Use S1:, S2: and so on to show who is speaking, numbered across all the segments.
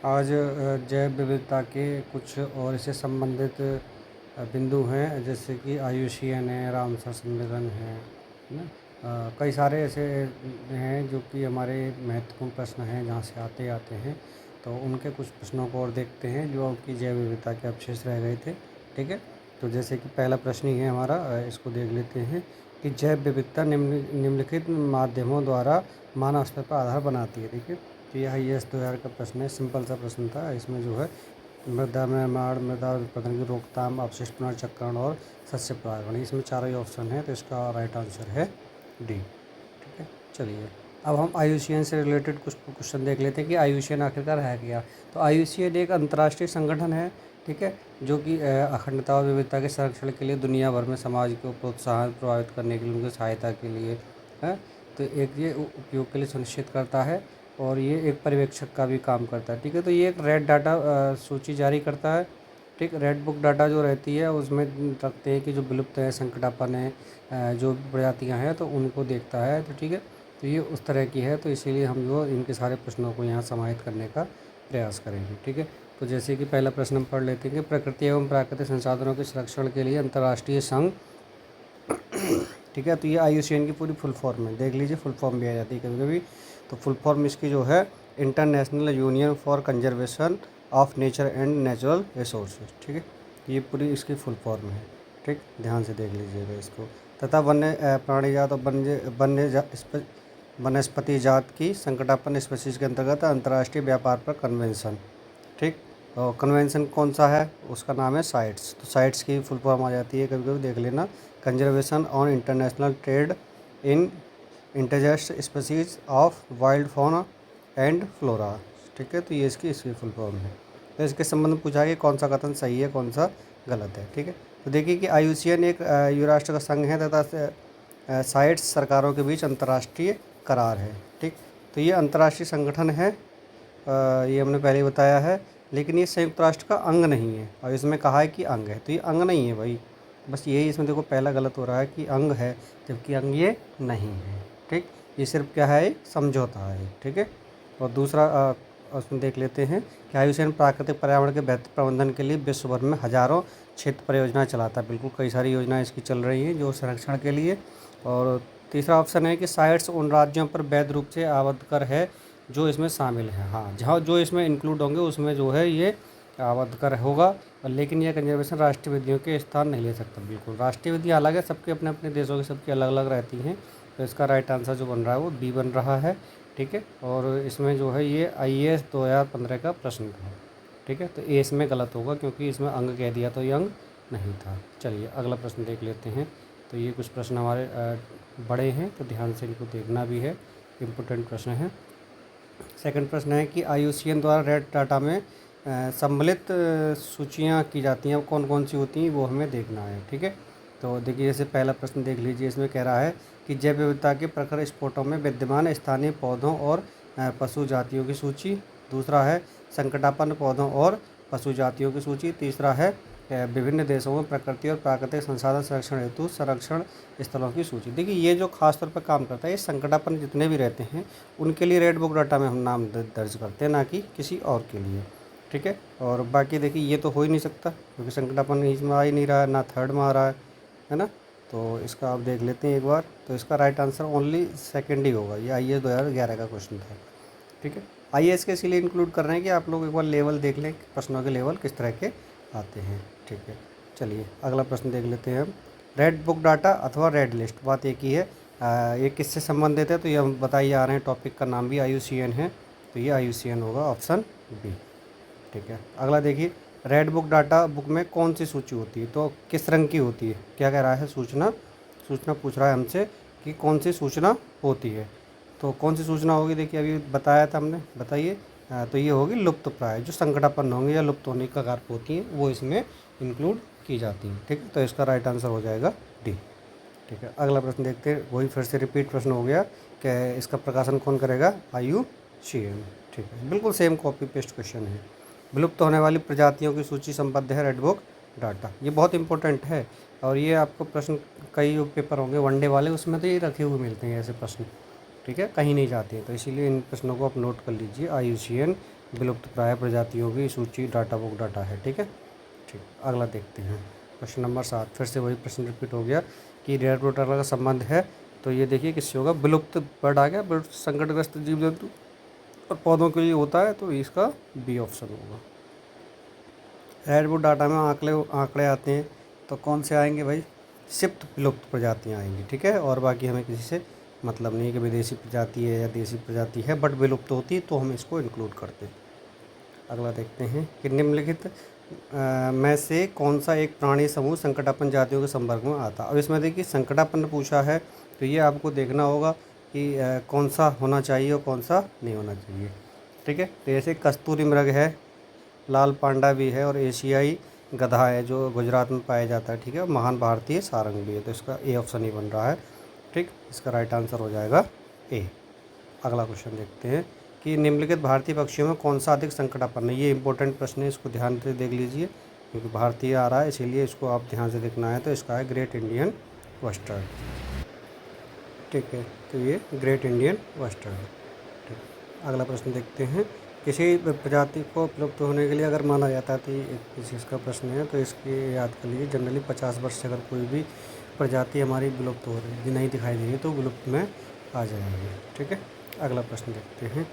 S1: आज जैव विविधता के कुछ और इससे संबंधित बिंदु हैं, जैसे कि IUCN है, रामसर सम्मेलन है ना। कई सारे ऐसे हैं जो कि हमारे महत्वपूर्ण प्रश्न हैं जहाँ से आते आते हैं। तो उनके कुछ प्रश्नों को और देखते हैं जो कि जैव विविधता के अवशेष रह गए थे। ठीक है, तो जैसे कि पहला प्रश्न ही है हमारा, इसको देख लेते हैं कि जैव विविधता निम्नलिखित माध्यमों द्वारा मानव स्तर पर आधार बनाती है। ठीक है, तो यह IAS 2000 का प्रश्न है, सिंपल सा प्रश्न था। इसमें जो है मृदा निर्माण, मृदा उत्पादन की रोकथाम, अपशिष्ट पुनर्चक्रण और शस्य परागण, इसमें चारों ही ऑप्शन है, तो इसका राइट आंसर है डी। ठीक है, चलिए अब हम IUCN से रिलेटेड कुछ क्वेश्चन देख लेते हैं कि IUCN आखिरकार है क्या। तो IUCN एक अंतर्राष्ट्रीय संगठन है, ठीक है, जो कि अखंडता और विविधता के संरक्षण के लिए दुनिया भर में समाज को प्रोत्साहन प्रभावित करने के लिए, उनकी सहायता के लिए है। तो एक ये उपयोग के लिए सुनिश्चित करता है और ये एक पर्यवेक्षक का भी काम करता है। ठीक है, तो ये एक रेड डाटा सूची जारी करता है। ठीक, रेड बुक डाटा जो रहती है उसमें रखते हैं कि जो विलुप्त है, संकटापन है, जो प्रजातियां हैं, तो उनको देखता है। तो ठीक है, तो ये उस तरह की है, तो इसीलिए हम जो इनके सारे प्रश्नों को यहाँ समाहित करने का प्रयास करेंगे। ठीक है, तो जैसे कि पहला प्रश्न हम पढ़ लेते हैं कि प्रकृति एवं प्राकृतिक संसाधनों के संरक्षण के लिए अंतर्राष्ट्रीय संघ। ठीक है, तो ये IUCN की पूरी फुल फॉर्म है, देख लीजिए, फुल फॉर्म भी आ जाती है कभी कभी। तो फुल फॉर्म इसकी जो है international union for conservation of nature and natural resources. ठीक है, ये पूरी इसकी फुल फॉर्म है। ठीक, ध्यान से देख लीजिएगा इसको। तथा वन्य प्राणी जात और वनस्पति जात की संकटापन्न स्पीशीज के अंतर्गत अंतर्राष्ट्रीय व्यापार पर कन्वेंशन। ठीक, और कन्वेंशन कौन सा है, उसका नाम है साइट्स। तो साइट्स की फुल फॉर्म आ जाती है, कभी कभी देख लेना, conservation on international trade in endangered species of wild fauna and flora. ठीक है, तो ये इसकी फुल फॉर्म है। तो इसके संबंध में पूछा कि कौन सा कथन सही है, कौन सा गलत है। ठीक है, तो देखिए कि IUCN एक युराष्ट्र का संघ है तथा साइट्स सरकारों के बीच अंतर्राष्ट्रीय करार है। ठीक, तो ये अंतर्राष्ट्रीय संगठन है, ये हमने पहले ही बताया है, लेकिन ये संयुक्त राष्ट्र का अंग नहीं है। और इसमें कहा है कि अंग है, तो ये अंग नहीं है भाई, बस यही इसमें देखो पहला गलत हो रहा है कि अंग है, जबकि अंग ये नहीं है। ठीक, ये सिर्फ क्या है, समझौता है। ठीक है, और दूसरा उसमें देख लेते हैं कि IUCN प्राकृतिक पर्यावरण के बेहतर प्रबंधन के लिए विश्व भर में हजारों क्षेत्र परियोजनाएं चलाता है। बिल्कुल, कई सारी योजनाएं इसकी चल रही हैं जो संरक्षण के लिए। और तीसरा ऑप्शन है कि साइट्स उन राज्यों पर वैध रूप से आबद्ध कर है जो इसमें शामिल हैं। हाँ, जहाँ जो इसमें इंक्लूड होंगे उसमें जो है ये आबद्ध कर होगा, और लेकिन यह कंजर्वेशन राष्ट्रीय विधियों के स्थान नहीं ले सकता। बिल्कुल, राष्ट्रीय विधियाँ अलग है, सबके अपने अपने देशों की सबकी अलग अलग रहती हैं। तो इसका राइट आंसर जो बन रहा है वो बी बन रहा है। ठीक है, और इसमें जो है ये IAS 2015 का प्रश्न था। ठीक है, तो ए इसमें गलत होगा क्योंकि इसमें अंग कह दिया, तो ये अंग नहीं था। चलिए अगला प्रश्न देख लेते हैं। तो ये कुछ प्रश्न हमारे बड़े हैं, तो ध्यान से इनको देखना भी है, इम्पोर्टेंट प्रश्न है। सेकंड प्रश्न है कि IUCN द्वारा रेड डाटा में सम्मिलित सूचियाँ की जाती हैं, कौन कौन सी होती हैं, वो हमें देखना है। ठीक है, तो देखिए जैसे पहला प्रश्न देख लीजिए, इसमें कह रहा है कि जैव विविधता के प्रखर स्पॉटों में विद्यमान स्थानीय पौधों और पशु जातियों की सूची। दूसरा है संकटापन्न पौधों और पशु जातियों की सूची। तीसरा है विभिन्न देशों में प्रकृति और प्राकृतिक संसाधन संरक्षण हेतु संरक्षण स्थलों की सूची। देखिए ये जो खास तौर पर काम करता है, ये संकटापन्न जितने भी रहते हैं उनके लिए रेड बुक डाटा में हम नाम दर्ज करते हैं, ना कि किसी और के लिए। ठीक है, और बाकी देखिए ये तो हो ही नहीं सकता क्योंकि संकटापन्न इसमें आ ही नहीं रहा है, ना थर्ड में आ रहा है ना। तो इसका आप देख लेते हैं एक बार, तो इसका राइट आंसर ओनली सेकंड ही होगा। ये IAS 2011 का क्वेश्चन था। ठीक है, IAS के इसीलिए इंक्लूड कर रहे हैं कि आप लोग एक बार लेवल देख लें, प्रश्नों के लेवल किस तरह के आते हैं। ठीक है, चलिए अगला प्रश्न देख लेते हैं हम। रेड बुक डाटा अथवा रेड लिस्ट, बात एक ही है। ये किससे संबंधित है, तो ये हम बताइए आ रहे हैं, टॉपिक का नाम भी IUCN है, तो ये IUCN होगा, ऑप्शन बी। ठीक है, अगला देखिए, रेड बुक डाटा बुक में कौन सी सूची होती है, तो किस रंग की होती है, क्या कह रहा है, सूचना पूछ रहा है हमसे कि कौन सी सूचना होती है। तो कौन सी सूचना होगी, देखिए अभी बताया था हमने, बताइए। तो ये होगी लुप्त प्राय, जो संकटापन्न होंगे या लुप्त होने के कगार पर होती हैं, वो इसमें इंक्लूड की जाती हैं। ठीक है, तो इसका राइट आंसर हो जाएगा डी। ठीक है, अगला प्रश्न देखते हैं, वही फिर से रिपीट प्रश्न हो गया कि इसका प्रकाशन कौन करेगा, IUCN। ठीक है, बिल्कुल सेम कॉपी पेस्ट क्वेश्चन है। विलुप्त होने वाली प्रजातियों की सूची संबद्ध है रेड बुक डाटा, ये बहुत इंपॉर्टेंट है। और ये आपको प्रश्न कई पेपर होंगे वनडे वाले, उसमें तो ये रखे हुए मिलते हैं ऐसे प्रश्न। ठीक है, कहीं नहीं जाते हैं, तो इसीलिए इन प्रश्नों को आप नोट कर लीजिए, IUCN विलुप्त प्राय प्रजातियों की सूची डाटा बुक डाटा है। ठीक है, ठीक। अगला देखते हैं क्वेश्चन नंबर 7। फिर से वही प्रश्न रिपीट हो गया कि रेयर प्रोटोकॉल का संबंध है, तो ये देखिए किससे होगा, विलुप्त वर्ड आ गया, विलुप्त संकटग्रस्त जीव जंतु और पौधों के लिए होता है, तो इसका बी ऑप्शन होगा। रेयर बुक डाटा में आंकड़े आते हैं, तो कौन से आएंगे भाई, सिप्त विलुप्त प्रजातियाँ आएंगी। ठीक है, और बाकी हमें किसी से मतलब नहीं कि विदेशी प्रजाति है या देसी प्रजाति है, बट विलुप्त होती तो हम इसको इंक्लूड करते। अगला देखते हैं कि निम्नलिखित में से कौन सा एक प्राणी समूह संकटापन्न जातियों के संपर्क में आता। अब इसमें देखिए संकटापन्न पूछा है, तो ये आपको देखना होगा कि कौन सा होना चाहिए और कौन सा नहीं होना चाहिए। ठीक है, तो जैसे कस्तूरी मृग है, लाल पांडा भी है, और एशियाई गधा है जो गुजरात में पाया जाता है। ठीक है, महान भारतीय सारंग भी है, तो इसका ए ऑप्शन ही बन रहा है। ठीक, इसका राइट आंसर हो जाएगा ए। अगला क्वेश्चन देखते हैं कि निम्नलिखित भारतीय पक्षियों में कौन सा अधिक संकटापन्न है। ये इंपॉर्टेंट प्रश्न है, इसको ध्यान से देख लीजिए क्योंकि भारतीय आ रहा है, इसीलिए इसको आप ध्यान से देखना है। तो इसका है ग्रेट इंडियन बस्टर्ड। ठीक है, तो ये ग्रेट इंडियन बस्टर्ड। ठीक, अगला प्रश्न देखते हैं, किसी प्रजाति को विलुप्त होने के लिए अगर माना जाता है, तो ये इस चीज़ का प्रश्न है, तो इसकी याद कर लीजिए। जनरली 50 वर्ष से अगर कोई भी प्रजाति हमारी विलुप्त हो रही नहीं दिखाई दे रही, तो विलुप्त में आ जाएगी। ठीक है, अगला प्रश्न देखते हैं।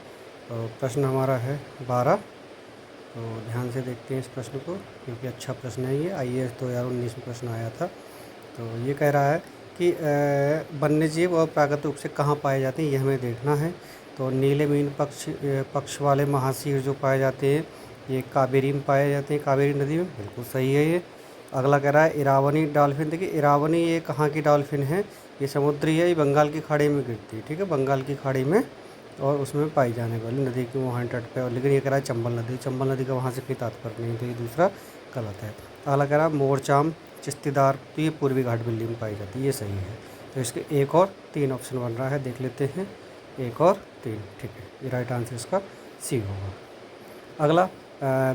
S1: तो प्रश्न हमारा है 12, तो ध्यान से देखते हैं इस प्रश्न को क्योंकि अच्छा प्रश्न है ये। IAS 2019 में प्रश्न आया था। तो ये कह रहा है कि वन्यजीव और प्राकृतिक रूप से कहाँ पाए जाते हैं, ये हमें देखना है। तो नीले मीन पक्ष वाले महासीर जो पाए जाते हैं, ये कावेरी में पाए जाते हैं, कावेरी नदी में, बिल्कुल सही है ये। अगला कह रहा है इरावनी डॉल्फिन। देखिए इरावनी ये कहाँ की डॉल्फिन है, ये समुद्री है, ये बंगाल की खाड़ी में गिरती है। ठीक है, बंगाल की खाड़ी में और उसमें पाई जाने वाली नदी के वहाँ तट पे। और लेकिन ये कह रहा है चंबल नदी का वहाँ से कोई तात्पर्य नहीं, तो ये दूसरा गलत है। अगला कह रहा है मोरचाम चिश्तीदार, तो ये पूर्वी घाट बिल्ली में पाई जाती है, ये सही है। तो इसके 1 और 3 ऑप्शन बन रहा है, देख लेते हैं 1 और 3। ठीक है, ये राइट आंसर इसका सी होगा। अगला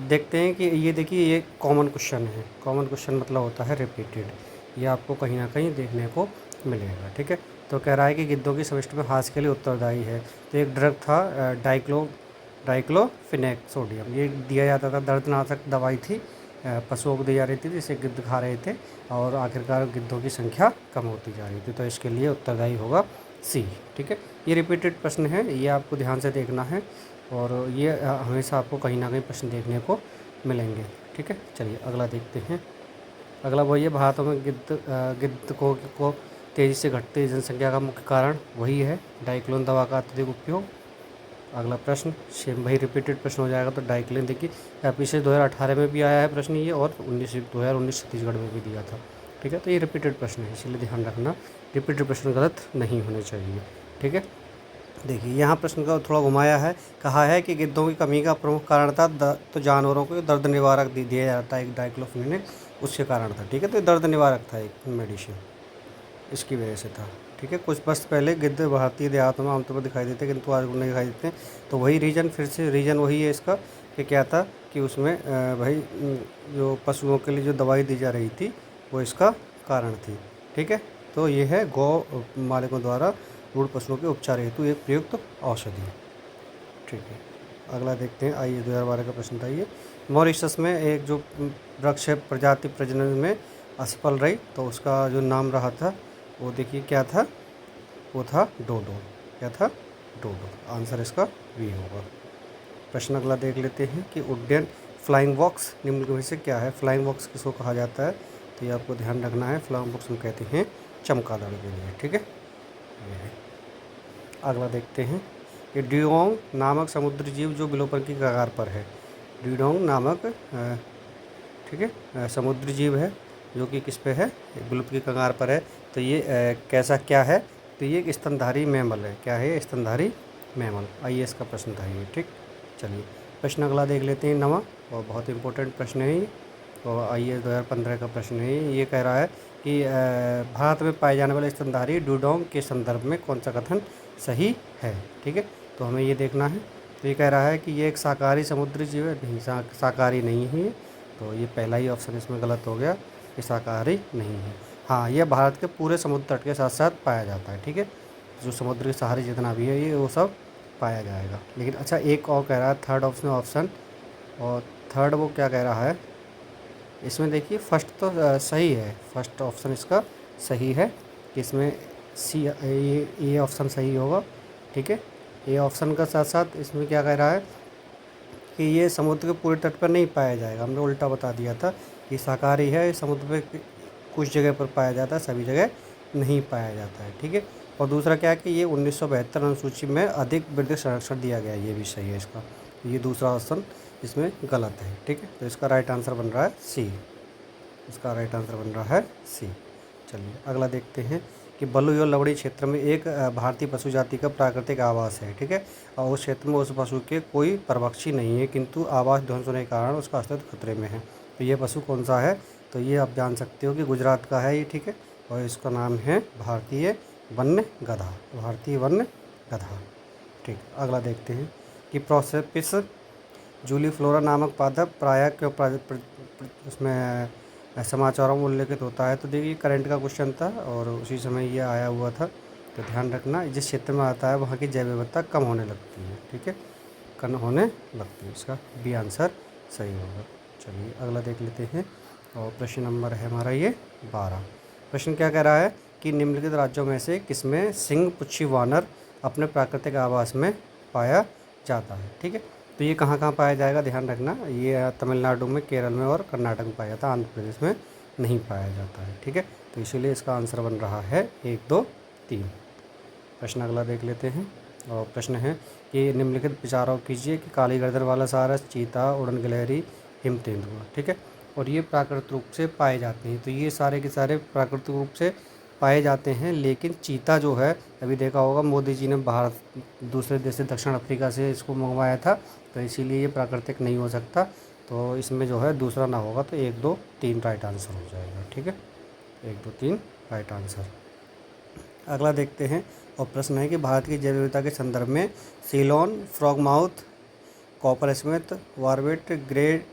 S1: देखते हैं कि ये देखिए ये कॉमन क्वेश्चन है। कॉमन क्वेश्चन मतलब होता है रिपीटेड, ये आपको कहीं ना कहीं देखने को मिलेगा। ठीक है, तो कह रहा है कि गिद्धों की समष्टि में हास के लिए उत्तरदायी है। तो एक ड्रग था डाइक्लोफिनेक सोडियम, ये दिया जाता था, दर्दनाशक दवाई थी, पशुओं को दी जा रही थी जिसे गिद्ध खा रहे थे, और आखिरकार गिद्धों की संख्या कम होती जा रही थी। तो इसके लिए उत्तरदायी होगा सी। ठीक है, ये रिपीटेड प्रश्न है, ये आपको ध्यान से देखना है, और ये हमेशा आपको कहीं ना कहीं प्रश्न देखने को मिलेंगे। ठीक है, चलिए अगला देखते हैं। अगला वही है, भारत में गिद्ध को तेज़ी से घटती जनसंख्या का मुख्य कारण वही है डाइक्लोन दवा का अत्यधिक उपयोग। अगला प्रश्न सेम वही रिपीटेड प्रश्न हो जाएगा। तो डाइक्लोन देखिए पीछे 2018 में भी आया है प्रश्न ये, और 2019 छत्तीसगढ़ में भी दिया था। ठीक है, तो ये रिपीटेड प्रश्न है, इसलिए ध्यान रखना रिपीटेड प्रश्न गलत नहीं होने चाहिए। ठीक है, देखिए यहाँ प्रश्न का थोड़ा घुमाया है, कहा है कि गिद्धों की कमी का प्रमुख कारण था तो जानवरों को दर्द निवारक दिया जाता है एक डाइक्लोफिनेक, उसके कारण था। ठीक है, तो दर्द निवारक था एक मेडिसिन, इसकी वजह से था। ठीक है, कुछ वर्ष पहले गिद्ध भारतीय देहातों में आमतौर पर दिखाई देते किंतु आज नहीं दिखाई देते। तो वही रीज़न, फिर से रीज़न वही है इसका कि क्या था कि उसमें भाई जो पशुओं के लिए जो दवाई दी जा रही थी वो इसका कारण थी। ठीक है, तो ये है गौ मालिकों द्वारा रूढ़ पशुओं के उपचार हेतु एक प्रयुक्त औषधि। ठीक है, अगला देखते हैं। आइए 2012 का प्रश्न था ये। मॉरिशस में एक जो वृक्ष है प्रजाति प्रजनन में असफल रही, तो उसका जो नाम रहा था वो देखिए क्या था, वो था डोडो। क्या था, डोडो। आंसर इसका बी होगा। प्रश्न अगला देख लेते हैं कि उड्डयन फ्लाइंग बॉक्स निम्न में से क्या है। फ्लाइंग बॉक्स किसको कहा जाता है, तो ये आपको ध्यान रखना है। फ्लाइंग बॉक्स हम कहते हैं चमगादड़ के लिए। ठीक है, ये है। अगला देखते हैं कि ड्यूगोंग नामक समुद्री जीव जो विलोपन की कगार पर है। ड्यूगोंग नामक ठीक है समुद्री जीव है जो कि किस पे है, विलुप्त की कगार पर है। तो ये कैसा क्या है, तो ये एक स्तनधारी मैमल है। क्या है, स्तनधारी मैमल। IAS का प्रश्न था ये। ठीक, चलिए प्रश्न अगला देख लेते हैं 9वां, और बहुत इंपॉर्टेंट प्रश्न है ये, और IAS 2015 का प्रश्न है ये। कह रहा है कि भारत में पाए जाने वाले स्तनधारी ड्यूगोंग के संदर्भ में कौन सा कथन सही है। ठीक है, तो हमें ये देखना है। तो ये कह रहा है कि ये एक शाकाहारी समुद्री जीव है, नहीं शाकाहारी नहीं है, तो ये पहला ही ऑप्शन इसमें गलत हो गया, ये शाकाहारी नहीं है। हाँ, यह भारत के पूरे समुद्र तट के साथ साथ पाया जाता है। ठीक है, जो समुद्र के सहारे जितना भी है ये वो सब पाया जाएगा। लेकिन अच्छा एक और कह रहा है थर्ड ऑप्शन, और थर्ड वो क्या कह रहा है इसमें, देखिए फर्स्ट तो सही है, फर्स्ट ऑप्शन इसका सही है कि इसमें सी ये ऑप्शन सही होगा। ठीक है, ये ऑप्शन का साथ साथ इसमें क्या कह रहा है कि ये समुद्र के पूरे तट पर नहीं पाया जाएगा। हमने उल्टा बता दिया था कि शाकाहारी है, समुद्र पे कुछ जगह पर पाया जाता है, सभी जगह नहीं पाया जाता है। ठीक है, और दूसरा क्या है कि ये 1972 अनुसूची में अधिक वृद्धि संरक्षण दिया गया है, ये भी सही है इसका। ये दूसरा ऑप्शन इसमें गलत है। ठीक है, तो इसका राइट आंसर बन रहा है सी। इसका राइट आंसर बन रहा है सी। चलिए अगला देखते हैं कि बलुई और लवड़ी क्षेत्र में एक भारतीय पशु जाति का प्राकृतिक आवास है। ठीक है, और उस क्षेत्र में उस पशु के कोई परभक्षी नहीं है, किंतु आवास ध्वंस होने के कारण उसका अस्तित्व खतरे में है। तो ये पशु कौन सा है, तो ये आप जान सकते हो कि गुजरात का है ये। ठीक है, और इसका नाम है भारतीय वन्य गधा, भारतीय वन्य गधा। ठीक, अगला देखते हैं कि प्रोसेपिस जूलीफ्लोरा नामक पादप प्रायः क्यों उसमें समाचारों में उल्लेखित होता है। तो देखिए करंट का क्वेश्चन था और उसी समय ये आया हुआ था, तो ध्यान रखना जिस क्षेत्र में आता है वहाँ की जैव विविधता कम होने लगती है। ठीक है, कम होने लगती है, इसका बी आंसर सही होगा। चलिए अगला देख लेते हैं, और प्रश्न नंबर है हमारा ये 12। प्रश्न क्या कह रहा है कि निम्नलिखित राज्यों में से किसमें सिंह पुच्छी वानर अपने प्राकृतिक आवास में पाया जाता है। ठीक है, तो ये कहाँ कहाँ पाया जाएगा, ध्यान रखना। ये तमिलनाडु में, केरल में और कर्नाटक में पाया जाता है, आंध्र प्रदेश में नहीं पाया जाता है। ठीक है, तो इसीलिए इसका आंसर बन रहा है 1, 2, 3। प्रश्न अगला देख लेते हैं, और प्रश्न है कि निम्नलिखित विचारों कीजिए कि काली गर्दन वाला सारस, चीता, उड़न गिलहरी, हिम तेंदुआ। ठीक है, और ये प्राकृतिक रूप से पाए जाते हैं। तो ये सारे के सारे प्राकृतिक रूप से पाए जाते हैं, लेकिन चीता जो है, अभी देखा होगा मोदी जी ने भारत दूसरे देश से, दक्षिण अफ्रीका से इसको मंगवाया था, तो इसीलिए ये प्राकृतिक नहीं हो सकता। तो इसमें जो है दूसरा ना होगा, तो 1, 2, 3 राइट आंसर हो जाएगा। ठीक है, 1, 2, 3 राइट आंसर। अगला देखते हैं, और प्रश्न है कि भारत की जैव विविधता के संदर्भ में सीलोन, फ्रॉगमाउथ, कॉपर स्मिथ, वारबेट, ग्रे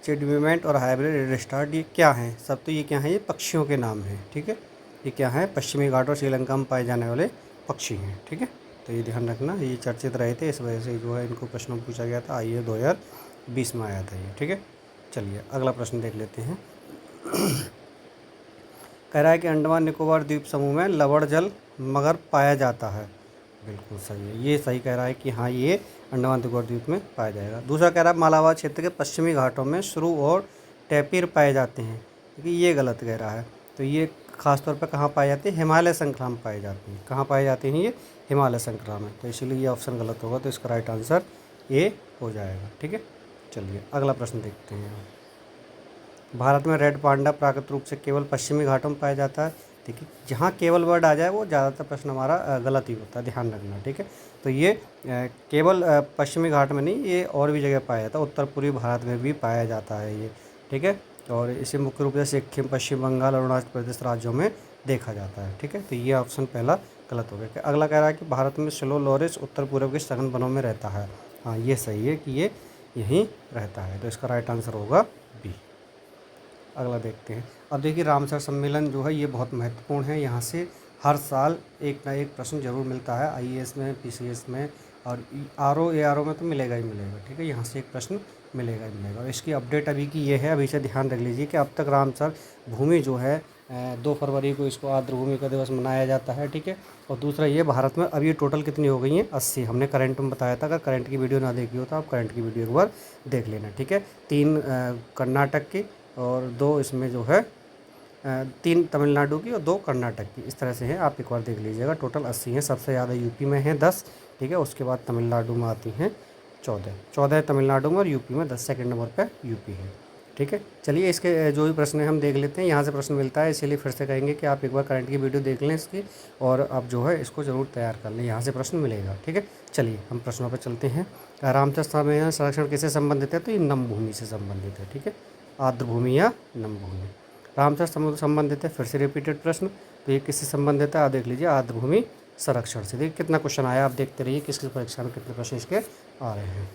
S1: चिडविमेंट और हाइब्रिड रेस्टार्ट ये क्या हैं सब, तो ये क्या हैं, ये पक्षियों के नाम हैं। ठीक है, ये क्या है, पश्चिमी घाट और श्रीलंका में पाए जाने वाले पक्षी हैं। ठीक है, तो ये ध्यान रखना, ये चर्चित रहे थे, इस वजह से जो है इनको प्रश्न पूछा गया था। आइए 2020 में आया था ये। ठीक है, चलिए अगला प्रश्न देख लेते हैं। कह रहा है कि अंडमान निकोबार द्वीप समूह में लवण जल मगर पाया जाता है। बिल्कुल सही है, ये सही कह रहा है कि हाँ ये अंडमान निकोबार द्वीप में पाया जाएगा। दूसरा कह रहा है मालाबार क्षेत्र के पश्चिमी घाटों में श्रू और टैपिर पाए जाते हैं, क्योंकि ये गलत कह रहा है। तो ये खासतौर पर कहाँ पाए जाते हैं, हिमालय श्रृंखला में पाए जाते हैं। कहाँ पाए जाते हैं, ये हिमालय श्रृंखला में, तो इसीलिए ये ऑप्शन गलत होगा। तो इसका राइट आंसर ए हो जाएगा। ठीक है, चलिए अगला प्रश्न देखते हैं। भारत में रेड पांडा प्राकृतिक रूप से केवल पश्चिमी घाटों में पाया जाता है। देखिए जहाँ केवल वर्ड आ जाए वो ज़्यादातर प्रश्न हमारा गलत ही होता है, ध्यान रखना। ठीक है, तो ये केवल पश्चिमी घाट में नहीं, ये और भी जगह पाया जाता है, उत्तर पूर्वी भारत में भी पाया जाता है ये। ठीक है, और इसे मुख्य रूप से सिक्किम, पश्चिम बंगाल और अरुणाचल प्रदेश राज्यों में देखा जाता है। ठीक है, तो ये ऑप्शन पहला गलत हो गया। अगला कह रहा है कि भारत में स्लो लोरिस उत्तर पूर्व के सघन वनों में रहता है। हाँ ये सही है कि ये यहीं रहता है, तो इसका राइट आंसर होगा बी। अगला देखते हैं। अब देखिए रामसर सम्मेलन जो है ये बहुत महत्वपूर्ण है, यहाँ से हर साल एक ना एक प्रश्न जरूर मिलता है, आईएएस में, पीसीएस में और आरओ एआरओ में तो मिलेगा ही मिलेगा। ठीक है, यहाँ से एक प्रश्न मिलेगा ही मिलेगा। और इसकी अपडेट अभी की ये है, अभी से ध्यान रख लीजिए कि अब तक रामसर भूमि जो है 2 फरवरी को इसको आर्द्र भूमि का दिवस मनाया जाता है। ठीक है, और दूसरा ये भारत में अब ये टोटल कितनी हो गई हैं, 80। हमने करंट में बताया था, अगर करंट की वीडियो ना देखी हो तो आप करंट की वीडियो एक बार देख लेना। ठीक है, 3 कर्नाटक की और 2 इसमें जो है 3 तमिलनाडु की और 2 कर्नाटक की, इस तरह से हैं, आप एक बार देख लीजिएगा। टोटल 80 हैं, सबसे ज़्यादा यूपी में हैं 10। ठीक है, उसके बाद तमिलनाडु में आती हैं 14 तमिलनाडु में, और यूपी में 10, सेकंड नंबर पे यूपी है। ठीक है, चलिए इसके जो भी प्रश्न हैं हम देख लेते हैं। यहाँ से प्रश्न मिलता है, इसीलिए फिर से कहेंगे कि आप एक बार करंट की वीडियो देख लें इसकी, और आप जो है इसको ज़रूर तैयार कर लें, यहाँ से प्रश्न मिलेगा। ठीक है, चलिए हम प्रश्नों पर चलते हैं। रामसर सम्मेलन संरक्षण किससे संबंधित है, तो ये नम भूमि से संबंधित है। ठीक है, आर्द्र भूमि या नम भूमि। रामसर समुद्र संबंधित है, फिर से रिपीटेड प्रश्न, तो ये किससे संबंधित है, आप देख लीजिए आर्द्र भूमि संरक्षण से। देखिए कितना क्वेश्चन आया, आप देखते रहिए किसकी परीक्षा में कितने प्रश्न इसके आ रहे हैं।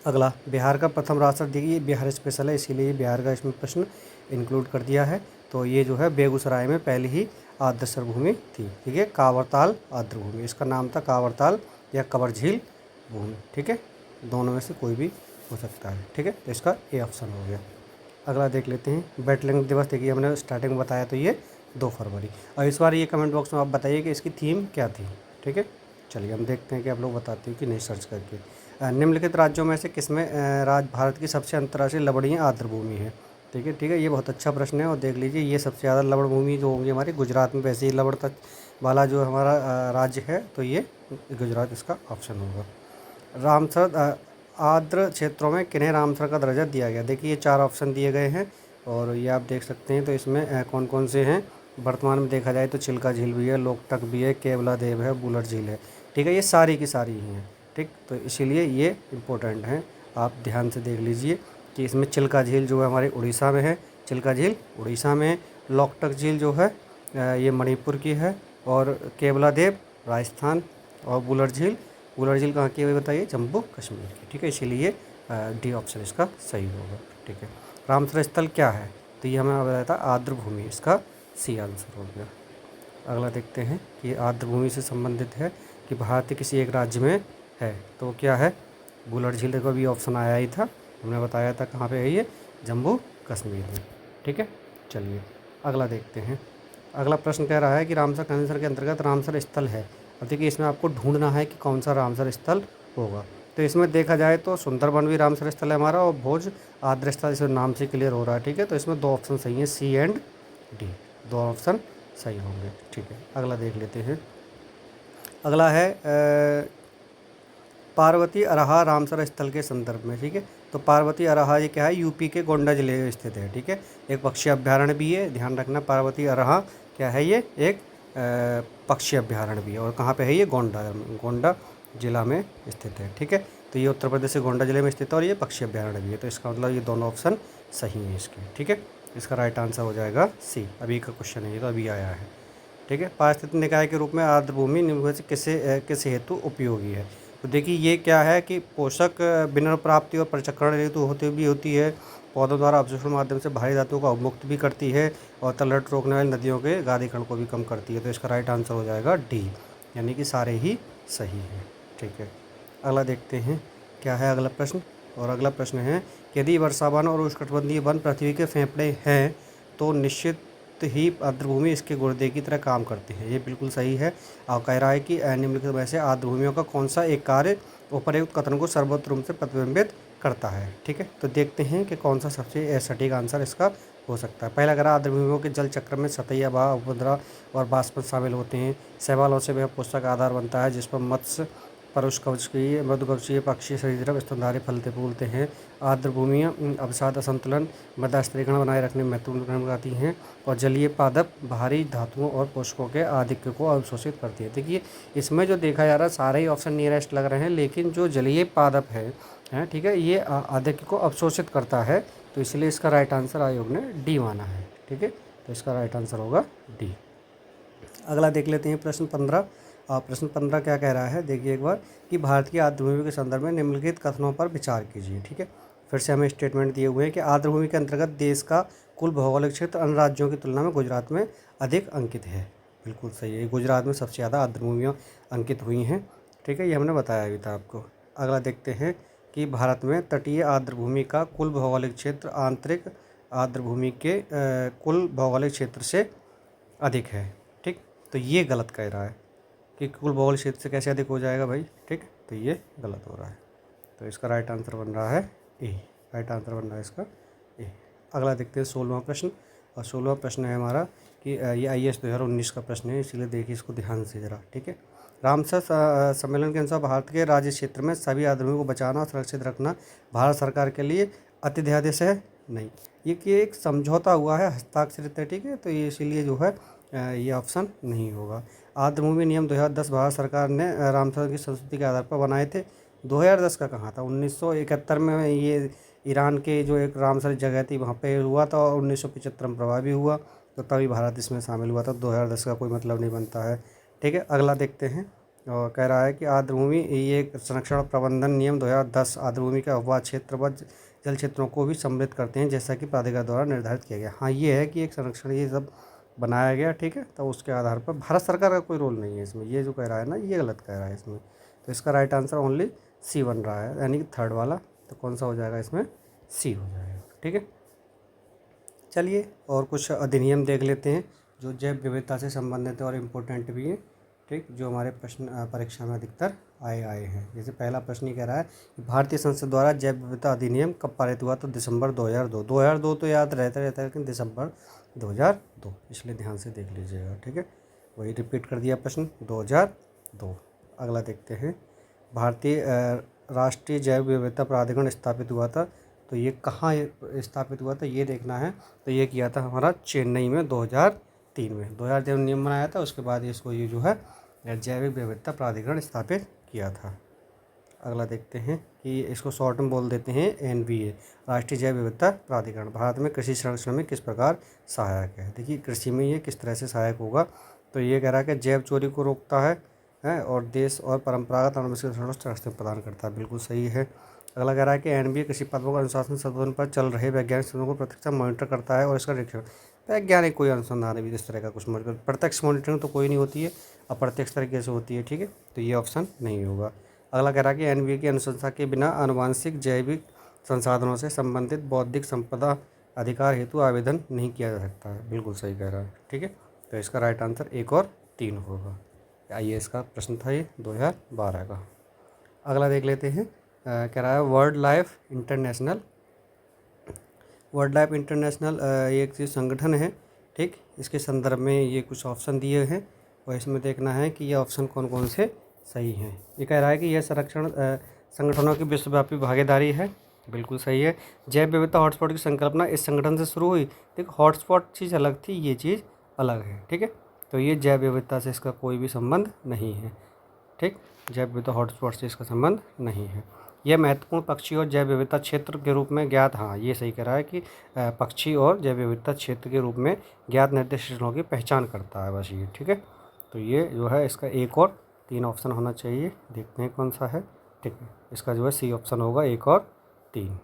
S1: अगला बिहार का प्रथम राष्ट्र, देखिए बिहार स्पेशल है इसीलिए बिहार का इसमें प्रश्न इंक्लूड कर दिया है। तो ये जो है बेगूसराय में पहले ही आर्द्र भूमि थी। ठीक है, कांवरताल आर्द्र भूमि, इसका नाम था कांवरताल या कवर झील भूमि, ठीक है, दोनों में से कोई भी हो सकता है, ठीक है। तो इसका ए ऑप्शन हो गया। अगला देख लेते हैं वेटलैंड दिवस। देखिए हमने स्टार्टिंग में बताया तो ये 2 फरवरी। और इस बार ये कमेंट बॉक्स में आप बताइए कि इसकी थीम क्या थी, ठीक है। चलिए हम देखते हैं कि आप लोग बताते हो कि नहीं सर्च करके। निम्नलिखित राज्यों में से किसमें राज्य भारत की सबसे अंतर्राष्ट्रीय लवणीय आर्द्र भूमि है, ठीक है, ठीक है। ये बहुत अच्छा प्रश्न है। और देख लीजिए ये सबसे ज़्यादा लवण भूमि जो होंगी हमारी गुजरात में, वैसे ही लवणता वाला जो हमारा राज्य है तो ये गुजरात इसका ऑप्शन होगा। रामसर आर्द्र क्षेत्रों में किन्हें रामसर का दर्जा दिया गया। देखिए ये 4 ऑप्शन दिए गए हैं और ये आप देख सकते हैं। तो इसमें कौन कौन से हैं वर्तमान में देखा जाए तो चिल्का झील भी है, लोकटक भी है, केवला देव है, बुलर झील है, ठीक है। ये सारी की सारी ही हैं, ठीक। तो इसीलिए ये इम्पोर्टेंट हैं, आप ध्यान से देख लीजिए कि इसमें चिल्का झील जो है हमारे उड़ीसा में है, चिल्का झील उड़ीसा में, लोकटक झील जो है ये मणिपुर की है, और केवला देव राजस्थान, और बुलर झील कहाँ की है बताइए, जम्मू कश्मीर की, ठीक है। इसीलिए डी ऑप्शन इसका सही होगा, ठीक है। रामसर स्थल क्या है, तो ये हमें बताया था आर्द्र भूमि, इसका सी आंसर हो गया। अगला देखते हैं कि आर्द्र भूमि से संबंधित है कि भारत के किसी एक राज्य में है, तो क्या है, बुलर झील। देखो अभी ऑप्शन आया ही था, हमने बताया था कहाँ पे है ये, जम्मू कश्मीर में, ठीक है। चलिए अगला देखते हैं। अगला प्रश्न कह रहा है कि रामसर कन्वेंशन के अंतर्गत रामसर स्थल है। अब देखिए इसमें आपको ढूंढना है कि कौन सा रामसर स्थल होगा। तो इसमें देखा जाए तो सुंदरबन भी रामसर स्थल है हमारा, और भोज आर्द्र स्थल इस नाम से क्लियर हो रहा है, ठीक है। तो इसमें 2 ऑप्शन सही हैं, सी एंड डी, 2 ऑप्शन सही होंगे, ठीक है। अगला देख लेते हैं। अगला है पार्वती अराहा रामसर स्थल के संदर्भ में, ठीक है। तो पार्वती अराहा ये क्या है, यूपी के गोंडा जिले में स्थित है, ठीक है। एक पक्षी अभ्यारण्य भी है, ध्यान रखना। पार्वती अराहा क्या है, ये एक पक्षी अभ्यारण्य भी है, और कहाँ पे है ये, गोंडा जिला में स्थित है, ठीक है। तो ये उत्तर प्रदेश के गोंडा जिले में स्थित है और ये पक्षी अभ्यारण्य भी है। तो इसका मतलब ये दोनों ऑप्शन सही हैं इसके, ठीक है। इसका राइट आंसर हो जाएगा सी। अभी का क्वेश्चन है ये, तो अभी आया है, ठीक है। पारिस्थितिक निकाय के रूप में आर्द्र भूमि निम्न में से किस हेतु उपयोगी है। तो देखिए ये क्या है कि पोषक बिना प्राप्ति और प्रचक्रण हेतु होती है, पौधों द्वारा अवशोषण माध्यम से भारी धातुओं का अवमुक्त भी करती है, और तलहट रोकने वाली नदियों के गादीकरण को भी कम करती है। तो इसका राइट आंसर हो जाएगा डी, यानी कि सारे ही सही हैं, ठीक है। अगला देखते हैं क्या है अगला प्रश्न। और अगला प्रश्न है कि यदि वर्षावन और उष्णकटिबंधीय वन पृथ्वी के फेफड़े हैं तो निश्चित ही आर्द्रभूमि इसके गुर्दे की तरह काम करते हैं। ये बिल्कुल सही है। और कह रहा है कि निम्नलिखित में से आर्द्रभूमियों का कौन सा एक कार्य उपर्युक्त कथन को सर्वोत्तम रूप से प्रतिबिंबित करता है, ठीक है। तो देखते हैं कि कौन सा सबसे सटीक आंसर इसका हो सकता है। पहला, अगर आर्द्रभूमियों के जल चक्र में सतही हवा, उपद्रव और बाष्पन शामिल होते हैं। शैवालों से वह पोषक आधार बनता है जिस पर मत्स्य, परुष्कवचीय, मृदुकवचीय, पक्षी, सरीसृप, स्तनधारी फलते फूलते हैं। आर्द्र भूमियाँ अवसाद असंतुलन, मृदा स्थिरीकरण बनाए रखने में महत्वपूर्ण भूमिका निभाती हैं, और जलीय पादप भारी धातुओं और पोषकों के आधिक्य को अवशोषित करती है। देखिए इसमें जो देखा जा रहा है सारे ही ऑप्शन नियरेस्ट लग रहे हैं, लेकिन जो जलीय पादप है, ठीक है, ये आधिक्य को अवशोषित करता है। तो इसलिए इसका राइट आंसर आयोग ने डी माना है, ठीक है। तो इसका राइट आंसर होगा डी। अगला देख लेते हैं प्रश्न 15। प्रश्न 15 क्या कह रहा है, देखिए एक बार कि भारत की आर्द्रभूमि के संदर्भ में निम्नलिखित कथनों पर विचार कीजिए, ठीक है। फिर से हमें स्टेटमेंट दिए हुए हैं कि आर्द्रभूमि के अंतर्गत देश का कुल भौगोलिक क्षेत्र अन्य राज्यों की तुलना में गुजरात में अधिक अंकित है। बिल्कुल सही है, गुजरात में सबसे ज़्यादा आर्द्रभूमियाँ अंकित हुई हैं, ठीक है। ये हमने बताया भी था आपको। अगला देखते हैं कि भारत में तटीय आर्द्रभूमि का कुल भौगोलिक क्षेत्र आंतरिक आर्द्रभूमि के कुल भौगोलिक क्षेत्र से अधिक है, ठीक। तो ये गलत कह रहा है कि कुल भौगोलिक क्षेत्र से कैसे अधिक हो जाएगा भाई, ठीक। तो ये गलत हो रहा है। तो इसका राइट आंसर बन रहा है ए, राइट आंसर बन रहा है इसका ए। अगला देखते हैं 16वां प्रश्न। और 16वां प्रश्न है हमारा कि ये IAS 2019 का प्रश्न है, इसलिए देखिए इसको ध्यान से ज़रा, ठीक है। रामसर सम्मेलन के अनुसार भारत के राज्य क्षेत्र में सभी आदमियों को बचाना और सुरक्षित रखना भारत सरकार के लिए अतिध्यादेश है नहीं। ये कि एक समझौता हुआ है, हस्ताक्षरित है, ठीक है। तो ये इसीलिए जो है ये ऑप्शन नहीं होगा। आर्द्रभूमि नियम 2010 भारत सरकार ने रामसर की संस्कृति के आधार पर बनाए थे। 2010 का कहाँ था, 1971 में ये ईरान के जो एक रामसर जगह थी वहाँ पे हुआ था, और 1975 में प्रभावी हुआ, तो तभी भारत इसमें शामिल हुआ था। 2010 का कोई मतलब नहीं बनता है, ठीक है। अगला देखते हैं। और कह रहा है कि आर्द्रभूमि ये संरक्षण प्रबंधन नियम 2010 आर्द्रभूमि के अववाह क्षेत्र व जल क्षेत्रों को भी सम्मिलित करते हैं जैसा कि प्राधिकार द्वारा निर्धारित किया गया। हाँ ये है कि एक संरक्षण ये सब बनाया गया, ठीक है। तो उसके आधार पर भारत सरकार का कोई रोल नहीं है इसमें, ये जो कह रहा है ना ये गलत कह रहा है इसमें। तो इसका राइट आंसर ओनली सी बन रहा है, यानी कि थर्ड वाला। तो कौन सा हो जाएगा इसमें? सी हो जाएगा। ठीक है, चलिए और कुछ अधिनियम देख लेते हैं जो जैव विविधता से संबंधित है और इम्पोर्टेंट भी है। ठीक, जो हमारे प्रश्न परीक्षा में अधिकतर आए हैं। जैसे पहला प्रश्न ही कह रहा है कि भारतीय संसद द्वारा जैव विविधता अधिनियम कब पारित हुआ? तो दिसंबर 2002। 2002 तो याद रहता है, लेकिन दिसंबर 2002, इसलिए ध्यान से देख लीजिएगा। ठीक है, वही रिपीट कर दिया प्रश्न, 2002। अगला देखते हैं, भारतीय राष्ट्रीय जैव विविधता प्राधिकरण स्थापित हुआ था, तो ये कहाँ स्थापित हुआ था ये देखना है। तो ये किया था हमारा चेन्नई में 2003 में। 2003 में नियम बनाया था, उसके बाद इसको ये जो है जैविक विविधता प्राधिकरण स्थापित किया था। अगला देखते हैं कि इसको शॉर्ट में बोल देते हैं एनवीए, राष्ट्रीय जैव विविधता प्राधिकरण। भारत में कृषि संरक्षण में किस प्रकार सहायक है? देखिए कृषि में ये किस तरह से सहायक होगा, तो ये कह रहा है कि जैव चोरी को रोकता है और देश और परंपरागत अनुवंशिक संरक्षण प्रदान करता है। बिल्कुल सही है। अगला कह रहा है कि एनबीए कृषि पदों का अनुशासन संशोधन पर चल रहे वैज्ञानिक शोधों को प्रत्यक्ष मॉनिटर करता है और इसका निरीक्षण। वैज्ञानिक कोई अनुसंधान भी इस तरह का कुछ मॉनिटर, प्रत्यक्ष मॉनिटरिंग तो कोई नहीं होती है, अप्रत्यक्ष तरीके से होती है। ठीक है, तो ये ऑप्शन नहीं होगा। अगला कह रहा है कि एनबीए की अनुशंसा के बिना आनुवांशिक जैविक संसाधनों से संबंधित बौद्धिक संपदा अधिकार हेतु आवेदन नहीं किया जा सकता है। बिल्कुल सही कह रहा है। ठीक है, तो इसका राइट आंसर 1 और 3 होगा। आइए इसका प्रश्न था ये 2012 का। अगला देख लेते हैं, कह रहा है world life international. World life international ये एक संगठन है। ठीक, इसके संदर्भ में ये कुछ ऑप्शन दिए हैं और इसमें देखना है कि ये ऑप्शन कौन कौन से सही हैं। ये कह रहा है कि यह संरक्षण संगठनों की विश्वव्यापी भागीदारी है। बिल्कुल सही है। जैव विविधता हॉटस्पॉट की संकल्पना इस संगठन से शुरू हुई। देखो हॉटस्पॉट चीज़ अलग थी, ये चीज़ अलग है। ठीक है, तो ये जैव विविधता से इसका कोई भी संबंध नहीं है। ठीक, जैव विविधता हॉटस्पॉट से इसका संबंध नहीं है। यह महत्वपूर्ण पक्षी और जैव विविधता क्षेत्र के रूप में ज्ञात, हाँ ये सही कह रहा है कि पक्षी और जैव विविधता क्षेत्र के रूप में ज्ञात निर्दिष्ट क्षेत्रों की पहचान करता है बस ये। ठीक है, तो ये जो है इसका 1 और 3 ऑप्शन होना चाहिए। देखते हैं कौन सा है। ठीक है, इसका जो है सी ऑप्शन होगा 1 और 3।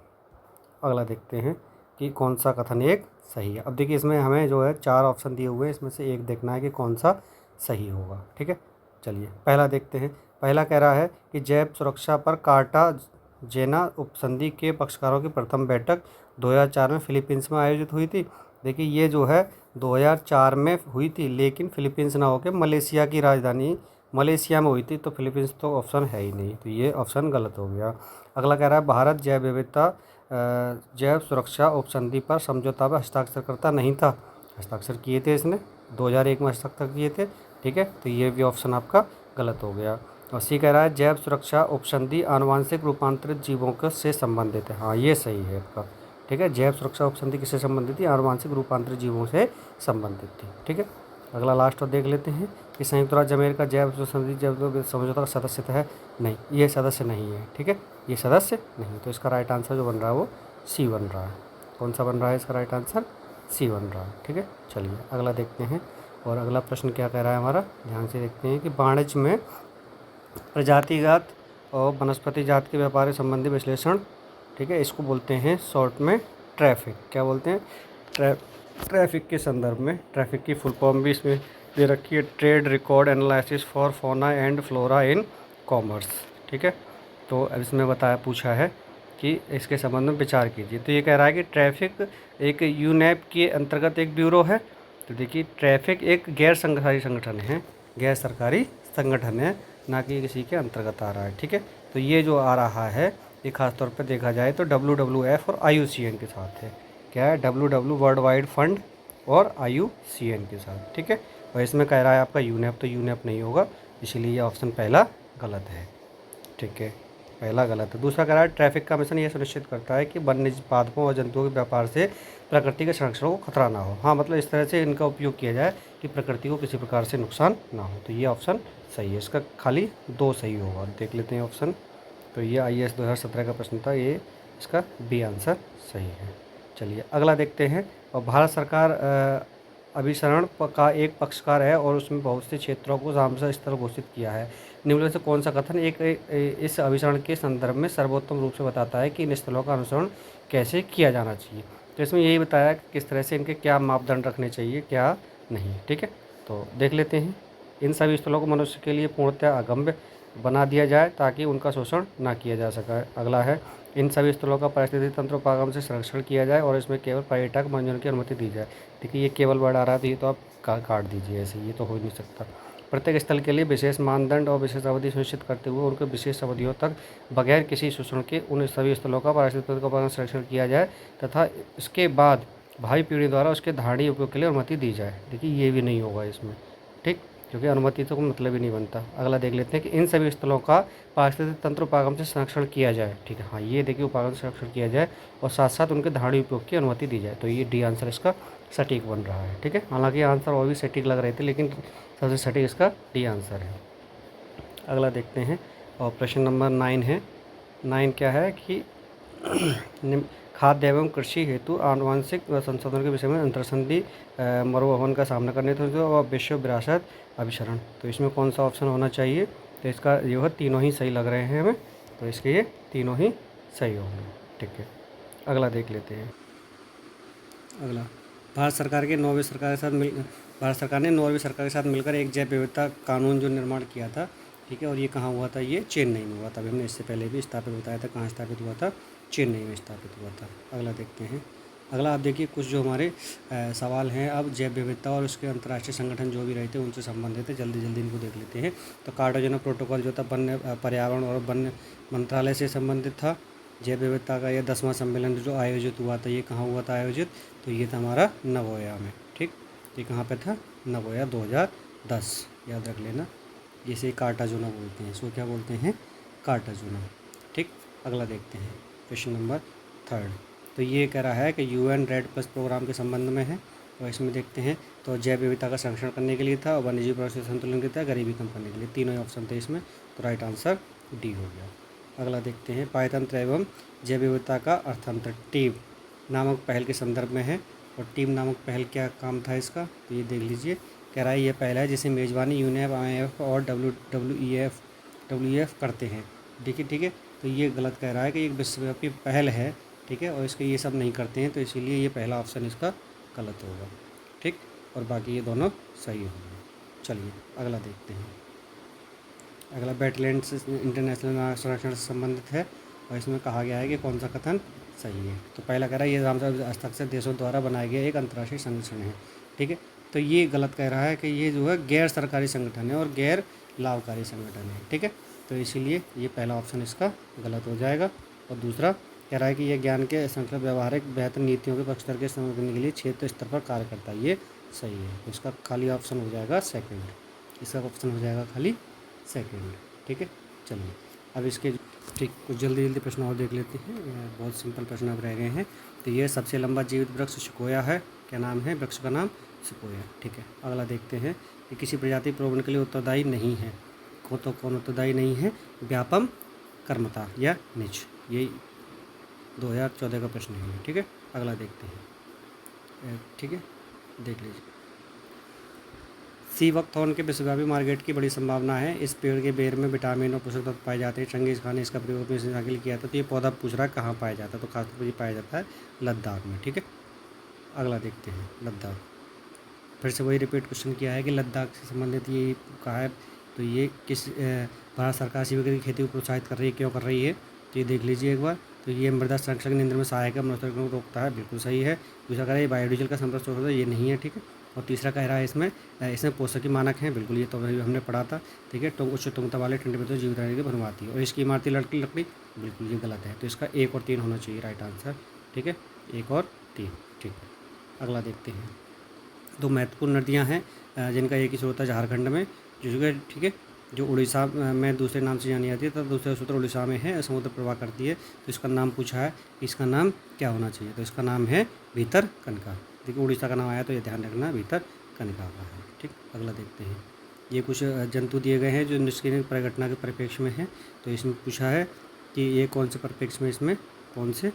S1: अगला देखते हैं कि कौन सा कथन एक सही है। अब देखिए इसमें हमें जो है 4 ऑप्शन दिए हुए हैं, इसमें से एक देखना है कि कौन सा सही होगा। ठीक है, चलिए पहला देखते हैं। पहला कह रहा है कि जैव सुरक्षा पर कार्टाजेना उपसंधि के पक्षकारों की प्रथम बैठक 2004 में फिलीपींस में आयोजित हुई थी। देखिए ये जो है 2004 में हुई थी, लेकिन फिलीपींस ना होकर मलेशिया की राजधानी मलेशिया में हुई थी, तो फिलीपींस तो ऑप्शन है ही नहीं, तो ये ऑप्शन गलत हो गया। अगला कह रहा है भारत जैव विविधता जैव सुरक्षा उपसंधि पर समझौता पर हस्ताक्षर करता नहीं था। हस्ताक्षर किए थे इसने, 2001 में हस्ताक्षर किए थे। ठीक है, तो ये भी ऑप्शन आपका गलत हो गया। और सी कह रहा है जैव सुरक्षा उपसंधि आनुवांशिक रूपांतरित जीवों के से संबंधित है। हाँ ये सही है आपका। ठीक है, जैव सुरक्षा उपसंधि किससे संबंधित थी? आनुवांशिक रूपांतरित जीवों से संबंधित थी। ठीक है, अगला लास्ट और देख लेते हैं कि संयुक्त राज्य अमेरिका जैव संधि जैव समझौता का सदस्य है। नहीं, ये सदस्य नहीं है। ठीक है, ये सदस्य नहीं, तो इसका राइट आंसर जो बन रहा है वो सी बन रहा है। कौन सा बन रहा है इसका राइट आंसर? सी बन रहा है। ठीक है, चलिए अगला देखते हैं। और अगला प्रश्न क्या कह रहा है हमारा, ध्यान से देखते हैं कि वाणिज्य में प्रजातिगत और वनस्पति जात के व्यापार संबंधी विश्लेषण। ठीक है, इसको बोलते हैं शॉर्ट में ट्रैफिक। क्या बोलते हैं? ट्रैफिक के संदर्भ में। ट्रैफिक की फुल फॉर्म भी इसमें दे रखी है, trade record analysis for fauna and flora in commerce. ठीक है, तो अब इसमें पूछा है कि इसके संबंध में विचार कीजिए। तो ये कह रहा है कि ट्रैफिक एक यूनैप के अंतर्गत एक ब्यूरो है। तो देखिए ट्रैफिक एक गैर सरकारी संगठन है, गैर सरकारी संगठन है, ना कि किसी के अंतर्गत आ रहा है। ठीक है, तो ये जो आ रहा है ये खासतौर पर देखा जाए तो WWF और IUCN के साथ है। क्या है? WW वर्ल्ड वाइड फंड और IUCN के साथ। ठीक है, और इसमें कह रहा है आपका यूनैप, तो यूनैप नहीं होगा, इसीलिए ये ऑप्शन पहला गलत है। ठीक है, पहला गलत है। दूसरा कह रहा है ट्रैफिक का मिशन ये सुनिश्चित करता है कि वन्य पादपों और जंतुओं के व्यापार से प्रकृति के संरक्षण को खतरा ना हो। हाँ, मतलब इस तरह से इनका उपयोग किया जाए कि प्रकृति को किसी प्रकार से नुकसान ना हो। तो ये ऑप्शन सही है, इसका खाली 2 सही होगा। देख लेते हैं ऑप्शन। तो ये IAS 2017 का प्रश्न था, ये इसका बी आंसर सही है। चलिए अगला देखते हैं। और भारत सरकार अभिसरण का एक पक्षकार है और उसमें बहुत से क्षेत्रों को रामसर स्थल घोषित किया है। निम्न में से कौन सा कथन इस अभिसरण के संदर्भ में सर्वोत्तम रूप से बताता है कि इन स्थलों का अनुसरण कैसे किया जाना चाहिए? तो इसमें यही बताया कि किस तरह से इनके क्या मापदंड रखने चाहिए, क्या नहीं। ठीक है, तो देख लेते हैं। इन सभी स्थलों को मनुष्य के लिए पूर्णतः अगम्य बना दिया जाए ताकि उनका शोषण ना किया जा सके। अगला है, इन सभी स्थलों का पारिस्थितिक तंत्रोपागम से संरक्षण किया जाए और इसमें केवल पर्यटक मनोरंजन की अनुमति दी जाए। देखिए ये केवल वर्ड आ रहा है, तो ये तो आप काट दीजिए, ऐसे ये तो हो ही नहीं सकता। प्रत्येक स्थल के लिए विशेष मानदंड और विशेष अवधि सुनिश्चित करते हुए उनके विशेष अवधियों तक बगैर किसी शोषण के उन सभी स्थलों का पारिस्थितिक तंत्रोपागम संरक्षण किया जाए तथा इसके बाद भावी पीढ़ी द्वारा उसके धारणीय उपयोग के लिए अनुमति दी जाए। देखिए ये भी नहीं होगा इसमें, ठीक, क्योंकि अनुमति तो कोई मतलब ही नहीं बनता। अगला देख लेते हैं कि इन सभी स्थलों का पारिस्थितिक तंत्र उपागम से संरक्षण किया जाए। ठीक है, हाँ ये देखिए उपागम से संरक्षण किया जाए और साथ साथ उनके धारणीय उपयोग की अनुमति दी जाए। तो ये डी आंसर इसका सटीक बन रहा है। ठीक है, हालांकि आंसर और भी सटीक लग रहे थे लेकिन सबसे सटीक इसका डी आंसर है। अगला देखते हैं और प्रश्न नंबर 9 है। 9 क्या है कि खाद्य एवं कृषि हेतु आनुवांशिक संशोधन के विषय में अंतर्संधि मरोहन का सामना करने हेतु और विश्व विरासत अभिसरण। तो इसमें कौन सा ऑप्शन होना चाहिए? तो इसका जो है तीनों ही सही लग रहे हैं हमें, तो इसके ये तीनों ही सही होंगे। ठीक है, अगला देख लेते हैं। अगला, भारत सरकार ने नॉर्वे सरकार के साथ मिलकर एक जैव विविधता कानून जो निर्माण किया था। ठीक है, और ये कहाँ हुआ था? ये चेन्नई में हुआ था। अभी हमने इससे पहले भी स्थापित बताया था, कहाँ स्थापित हुआ था? चेन्नई में स्थापित हुआ था। अगला देखते हैं। अगला आप देखिए कुछ जो हमारे सवाल हैं अब जैव विविधता और उसके अंतर्राष्ट्रीय संगठन जो भी रहे थे उनसे संबंधित है। जल्दी जल्दी इनको देख लेते हैं। तो कार्टागेना प्रोटोकॉल जो था वन पर्यावरण और वन मंत्रालय से संबंधित था। जैव विविधता का यह 10वां सम्मेलन जो आयोजित हुआ था, ये कहाँ हुआ था आयोजित? तो ये था हमारा नगोया में। ठीक, ये कहाँ पे था? नगोया 2010, याद रख लेना। जिसे कार्टाजुना बोलते हैं, इसको क्या बोलते हैं? कार्टाजुना। ठीक, अगला देखते हैं क्वेश्चन नंबर 3। तो ये कह रहा है कि UN रेड प्लस प्रोग्राम के संबंध में है। और इसमें देखते हैं तो जैव विविधता का संरक्षण करने के लिए था और वन्यजीव परिस्थिति संतुलन के लिए था, गरीबी कम करने के लिए। तीनों ही ऑप्शन थे इसमें, तो राइट आंसर डी हो गया। अगला देखते हैं पायतंत्र एवं जैव विविधता का अर्थतंत्र टीम नामक पहल के संदर्भ में है। और टीम नामक पहल क्या काम था इसका? तो ये देख लीजिए। कह रहा है ये पहला है जिसे मेज़बानी यूनेप, IMF और WEF करते हैं। ठीक है, तो ये गलत कह रहा है कि एक विश्वव्यापी पहल है। ठीक है, और इसके ये सब नहीं करते हैं, तो इसीलिए ये पहला ऑप्शन इसका गलत होगा। ठीक, और बाकी ये दोनों सही होंगे। चलिए अगला देखते हैं। अगला वेटलैंड्स इंटरनेशनल संरक्षण से संबंधित है और इसमें कहा गया है कि कौन सा कथन सही है। तो पहला कह रहा है ये रामसर हस्ताक्षर देशों द्वारा बनाया गया एक अंतर्राष्ट्रीय संगठन है। ठीक है, तो ये गलत कह रहा है कि ये जो है गैर सरकारी संगठन है और गैर लाभकारी संगठन है। ठीक है, तो इसीलिए ये पहला ऑप्शन इसका गलत हो जाएगा। और दूसरा कह रहा है कि यह ज्ञान के संकल्प व्यवहारिक बेहतर नीतियों के पक्षधर के समझने के लिए क्षेत्र स्तर पर कार्य करता है। ये सही है, तो इसका खाली ऑप्शन हो जाएगा सेकंड। इसका ऑप्शन हो जाएगा खाली सेकंड। ठीक है, चलिए अब इसके ठीक कुछ जल्दी जल्दी प्रश्न और देख लेते हैं। बहुत सिंपल प्रश्न अब रह गए हैं। तो ये सबसे लंबा जीवित वृक्ष सिकोया है। क्या नाम है वृक्ष का? नाम सिकोया। ठीक है, अगला देखते हैं कि किसी प्रजाति प्रबंधन के लिए उत्तरदायी नहीं है। कौन उत्तरदायी नहीं है? व्यापम, कर्मता या निज। ये 2014 का प्रश्न है। ठीक है, अगला देखते हैं। ठीक है, देख लीजिए। सी वक्थॉर्न के विश्वव्यापी मार्केट की बड़ी संभावना है। इस पेड़ के बेर में विटामिन और पोषक तत्व पाए जाते हैं। चंगेज़ खान ने इसका प्रयोग अपनी सेना के लिए किया था। तो ये पौधा पूछ रहा है कहाँ पाया जाता है, तो खासतौर पर ये पाया जाता है लद्दाख में। ठीक है, अगला देखते हैं लद्दाख। फिर से वही रिपीट क्वेश्चन किया है कि लद्दाख से संबंधित ये कहा है। तो ये किस भारत सरकार सीवर की खेती को प्रोत्साहित कर रही है, क्यों कर रही है? तो ये देख लीजिए एक बार। तो ये मृदा संरक्षण नियंत्रण में सहायक है, मृदा को रोकता है, बिल्कुल सही है। दूसरा कह रहा है बायोडीजल का संपर्क स्रोत होता है, ये नहीं है। ठीक है, और तीसरा कह रहा है इसमें पोषक की मानक हैं, बिल्कुल ये तो हमने पढ़ा था। ठीक है, तो उच्च तुंगता वाले ठंडे में जीवित रहने की बनवाती है। और इसकी इमारती लकड़ी बिल्कुल ये गलत है, तो इसका 1 और 3 होना चाहिए राइट आंसर। ठीक है, 1 और 3। ठीक है, अगला देखते हैं। 2 महत्वपूर्ण नदियाँ हैं जिनका एक ही स्रोत है झारखंड में, जो ठीक है जो उड़ीसा में दूसरे नाम से जानी जाती है, तो दूसरा सूत्र उड़ीसा में है, समुद्र प्रवाह करती है। तो इसका नाम पूछा है, इसका नाम क्या होना चाहिए? तो इसका नाम है भितरकनिका। देखिए उड़ीसा का नाम आया तो ये ध्यान रखना भितरकनिका का है। ठीक, अगला देखते हैं। ये कुछ जंतु दिए गए हैं जो निष्क्रिय परिघटना के परिप्रेक्ष्य में है। तो इसमें पूछा है कि ये कौन से परिप्रेक्ष्य में, इसमें कौन से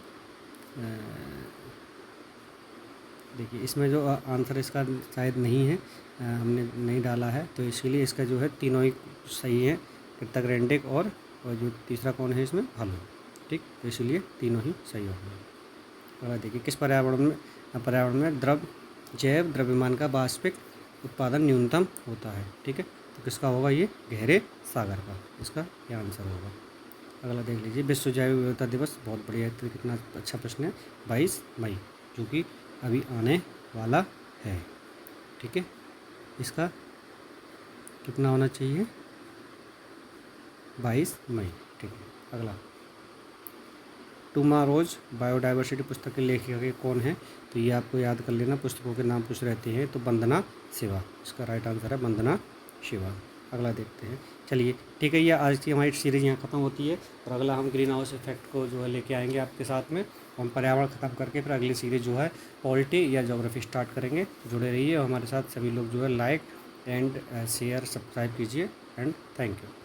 S1: देखिए इसमें जो आंसर इसका शायद नहीं है, हमने नहीं डाला है, तो इसीलिए इसका जो है तीनों ही सही है, कृतग्रेंडिक और जो तीसरा कौन है इसमें भालू। ठीक, तो इसीलिए तीनों ही सही होंगे। और देखिए किस पर्यावरण में जैव द्रव्यमान का वाष्पिक उत्पादन न्यूनतम होता है। ठीक है, तो किसका होगा ये? गहरे सागर का, इसका ये आंसर होगा। अगला देख लीजिए, विश्व जैव विविधता दिवस, बहुत बढ़िया, तो कितना अच्छा प्रश्न है, 22 मई, जो कि अभी आने वाला है। ठीक है, इसका कितना होना चाहिए? 22 मई। ठीक है, अगला, टुमारोज बायोडाइवर्सिटी पुस्तक के लेखिका के कौन है? तो ये आपको याद कर लेना, पुस्तकों के नाम पूछ रहते हैं, तो वंदना शिवा, इसका राइट आंसर है वंदना शिवा। अगला देखते हैं, चलिए ठीक है, ये आज की हमारी सीरीज़ यहाँ ख़त्म होती है, और अगला हम ग्रीन हाउस इफेक्ट को जो है लेके आएंगे आपके साथ में। हम पर्यावरण ख़त्म करके फिर अगली सीरीज़ जो है पॉलिटी या ज्योग्राफी स्टार्ट करेंगे। जुड़े रहिए और हमारे साथ सभी लोग जो है लाइक एंड शेयर सब्सक्राइब कीजिए, एंड थैंक यू।